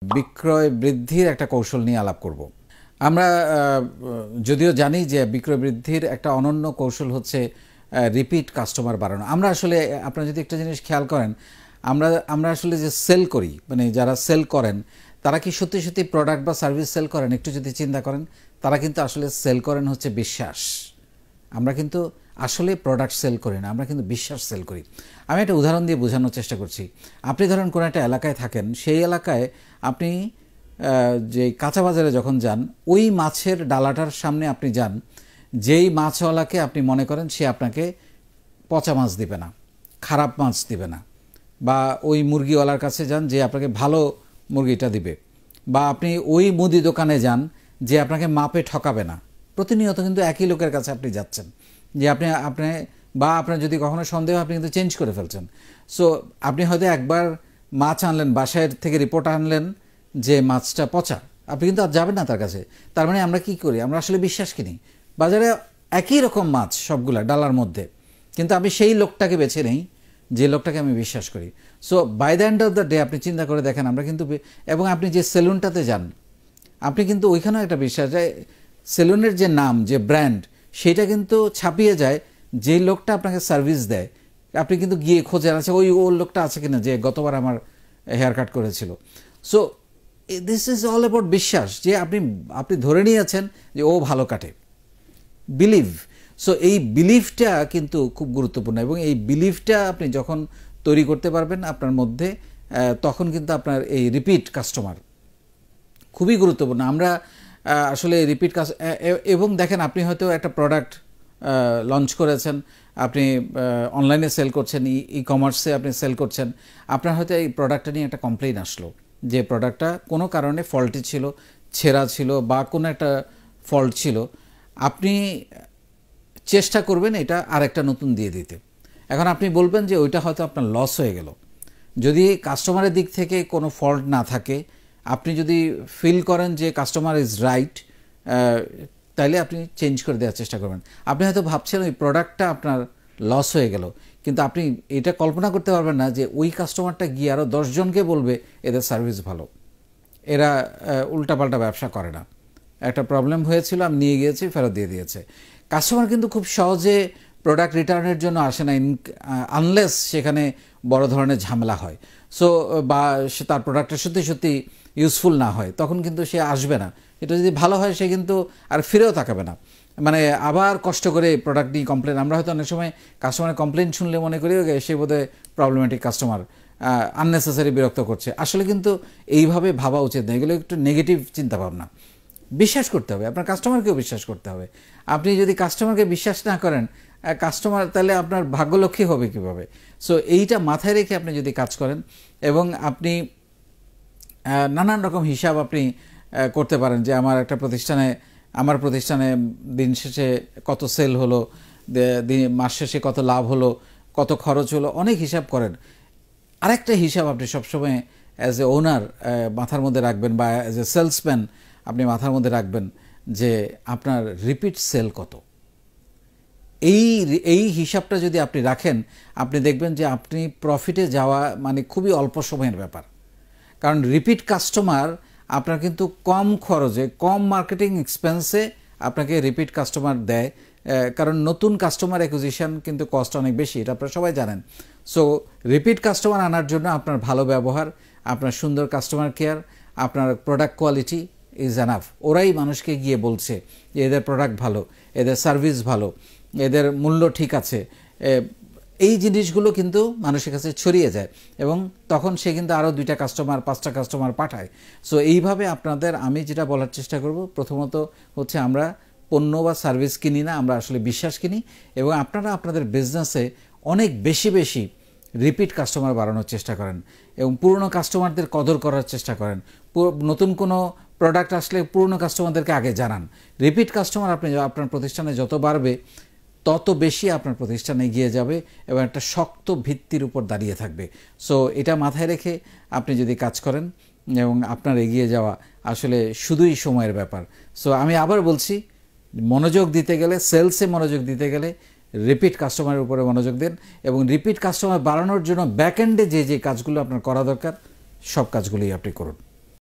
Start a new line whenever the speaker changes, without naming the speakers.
বিক্রয় বৃদ্ধির একটা কৌশল নিয়ে আলাপ করব। আমরা যদিও জানি যে বিক্রয় বৃদ্ধির একটা অনন্য কৌশল হচ্ছে রিপিট কাস্টমার বাড়ানো। আমরা আসলে আপনারা যদি একটা জিনিস খেয়াল করেন, আমরা আসলে যে সেল করি, মানে যারা সেল করেন তারা কি সত্যি সত্যি প্রোডাক্ট বা সার্ভিস সেল করেন? একটু যদি চিন্তা করেন, তারা কিন্তু আসলে সেল করেন হচ্ছে বিশ্বাস। আমরা কিন্তু আসলে প্রোডাক্ট সেল করি না, আমরা কিন্তু বিশ্বাস সেল করি। আমি একটা উদাহরণ দিয়ে বোঝানোর চেষ্টা করছি। আপনি ধরেন কোনো একটা এলাকায় থাকেন, সেই এলাকায় আপনি যে কাঁচা বাজারে যখন যান, ওই মাছের ডালাটার সামনে আপনি যান, যেই মাছওয়ালাকে আপনি মনে করেন সে আপনাকে পচা মাছ দিবে না, খারাপ মাছ দিবে না, বা ওই মুরগিওয়ালার কাছে যান যে আপনাকে ভালো মুরগিটা দিবে, বা আপনি ওই মুদি দোকানে যান যে আপনাকে মাপে ঠকাবে না। প্রতিনিয়ত কিন্তু একই লোকের কাছে আপনি যাচ্ছেন, যে আপনি বা আপনার যদি কখনো সন্দেহ, আপনি কিন্তু চেঞ্জ করে ফেলছেন। সো আপনি হয়তো একবার মাছ আনলেন, বাসায় থেকে রিপোর্ট আনলেন যে মাছটা পচা, আপনি কিন্তু আর যাবেন না তার কাছে। তার মানে আমরা কি করি? আমরা আসলে বিশ্বাস কিনি। বাজারে একই রকম মাছ সবগুলা ডালার মধ্যে, কিন্তু আমি সেই লোকটাকে বেছে নেই যে লোকটাকে আমি বিশ্বাস করি। So by the end of the day আপনি চিন্তা করে দেখেন, আমরা কিন্তু, এবং আপনি যে সেলুনটাতে যান, আপনি কিন্তু ওইখানেও একটা বিশ্বাস যায়, সেলুনের যে নাম, যে ব্র্যান্ড, সেটা কিন্তু ছাপিয়ে যায় যে লোকটা আপনাকে সার্ভিস দেয়। আপনি কিন্তু গিয়ে খোঁজেন, আছে ওই লোকটা আছে কিনা যে গতবার আমার হেয়ার কাট করেছিল। So this is all about বিশ্বাস, যে আপনি ধরে নিয়েছেন যে ও ভালো কাটে, বিলিভ। সো এই বিলিফটা কিন্তু খুব গুরুত্বপূর্ণ, এবং এই বিলিফটা আপনি যখন তৈরি করতে পারবেন আপনার মধ্যে, তখন কিন্তু আপনার এই রিপিট কাস্টমার খুবই গুরুত্বপূর্ণ। আমরা আসলে রিপিট এবং দেখেন, আপনি হয়তো একটা প্রোডাক্ট লঞ্চ করেছেন, আপনি অনলাইনে সেল করছেন, ই কমার্সে আপনি সেল করছেন, আপনার হয়তো এই প্রোডাক্টটা নিয়ে একটা কমপ্লেইন আসলো যে প্রোডাক্টটা কোনো কারণে ফল্টি ছিল, ছেঁড়া ছিল, বা কোনো একটা ফল্ট ছিল। আপনি চেষ্টা করবেন এটা আরেকটা নতুন দিয়ে দিতে। এখন আপনি বলবেন যে ওইটা হয়তো আপনার লস হয়ে গেল। যদি কাস্টমারের দিক থেকে কোনো ফল্ট না থাকে, আপনি যদি ফিল করেন যে কাস্টমার ইজ রাইট, তাইলে আপনি চেঞ্জ করে দেওয়ার চেষ্টা করবেন। আপনি হয়তো ভাবছেন ওই প্রোডাক্টটা আপনার লস হয়ে গেল, কিন্তু আপনি এটা কল্পনা করতে পারবেন না যে ওই কাস্টমারটা গিয়ে আরও 10 জনকে বলবে এদের সার্ভিস ভালো। এরা উল্টাপাল্টা ব্যবসা করে না, একটা প্রবলেম হয়েছিল, আমি নিয়ে গিয়েছি, ফেরত দিয়ে দিয়েছে। কাস্টমার কিন্তু খুব সহজে প্রোডাক্ট রিটার্নের জন্য আসে না, আনলেস সেখানে বড় ধরনের ঝামেলা হয়। সো বা সে তার প্রোডাক্টটা সত্যি সত্যি ইউজফুল না হয়, তখন কিন্তু সে আসবে না। এটা যদি ভালো হয়, সে কিন্তু আর ফিরেও তাকাবে না, মানে আবার কষ্ট করে প্রোডাক্ট নিয়ে কমপ্লেন। আমরা হয়তো অনেক সময় কাস্টমারের কমপ্লেন শুনলে মনে করি সে বোধহয় প্রবলেমেটিক কাস্টমার, আননেসেসারি বিরক্ত করছে। আসলে কিন্তু এইভাবে ভাবা উচিত না, এগুলো একটু নেগেটিভ চিন্তাভাবনা। বিশ্বাস করতে হবে, আপনার কাস্টমারকেও বিশ্বাস করতে হবে। আপনি যদি কাস্টমারকে বিশ্বাস না করেন, কাস্টমার তাহলে আপনার ভাগ্যলক্ষ্মী হবে কিভাবে? সো এইটা মাথায় রেখে আপনি যদি কাজ করেন, এবং আপনি নানান রকম হিসাব আপনি করতে পারেন যে আমার প্রতিষ্ঠানে দিন শেষে কত সেল হলো, মাস শেষে কত লাভ হলো, কত খরচ হলো, অনেক হিসাব করেন। আরেকটা হিসাব আপনি সবসময় অ্যাজ এ ওনার মাথার মধ্যে রাখবেন, বা অ্যাজ এ সেলসম্যান আপনি মাথার মধ্যে রাখবেন যে আপনার রিপিট সেল কত। এই হিসাবটা যদি আপনি রাখেন, আপনি দেখবেন যে আপনি প্রফিটে যাওয়া মানে খুবই অল্প সময়ের ব্যাপার। কারণ রিপিট কাস্টমার আপনার কিন্তু কম খরচে, কম মার্কেটিং এক্সপেন্সে আপনাকে রিপিট কাস্টমার দেয়। কারণ নতুন কাস্টমার অ্যাকুইজিশন কিন্তু কস্ট অনেক বেশি, এটা আপনারা সবাই জানেন। সো রিপিট কাস্টমার আনার জন্য আপনার ভালো ব্যবহার, আপনার সুন্দর কাস্টমার কেয়ার, আপনার প্রোডাক্ট কোয়ালিটি ইজ এনাফ। ওরাই মানুষকে গিয়ে বলছে যে এদের প্রোডাক্ট ভালো, এদের সার্ভিস ভালো, এদের মূল্য ঠিক আছে। এই জিনিসগুলো কিন্তু মানুষের কাছে ছড়িয়ে যায়, এবং তখন সে কিন্তু আরও 2টা কাস্টমার, 5টা কাস্টমার পাঠায়। সো এইভাবে আমি যেটা বলার চেষ্টা করব, প্রথমত হচ্ছে আমরা পণ্য বা সার্ভিস কিনি না, আমরা আসলে বিশ্বাস কিনি। এবং আপনারা আপনাদের বিজনেসে অনেক বেশি বেশি রিপিট কাস্টমার বাড়ানোর চেষ্টা করেন, এবং পুরনো কাস্টমারদের কদর করার চেষ্টা করেন। নতুন কোনো প্রোডাক্ট আসলে পুরনো কাস্টমারদেরকে আগে জানান। রিপিট কাস্টমার আপনার প্রতিষ্ঠানে যত বাড়বে, তত বেশি আপনার প্রতিষ্ঠান এগিয়ে যাবে এবং একটা শক্ত ভিত্তির উপর দাঁড়িয়ে থাকবে। সো এটা মাথায় রেখে আপনি যদি কাজ করেন, এবং আপনার এগিয়ে যাওয়া আসলে শুধুই সময়ের ব্যাপার। সো আমি আবার বলছি, মনোযোগ দিতে গেলে, সেলসে মনোযোগ দিতে গেলে রিপিট কাস্টমারের উপরে মনোযোগ দেন, এবং রিপিট কাস্টমার বাড়ানোর জন্য ব্যাকএন্ডে যে কাজগুলো আপনার করা দরকার, সব কাজগুলোই আপনি করুন।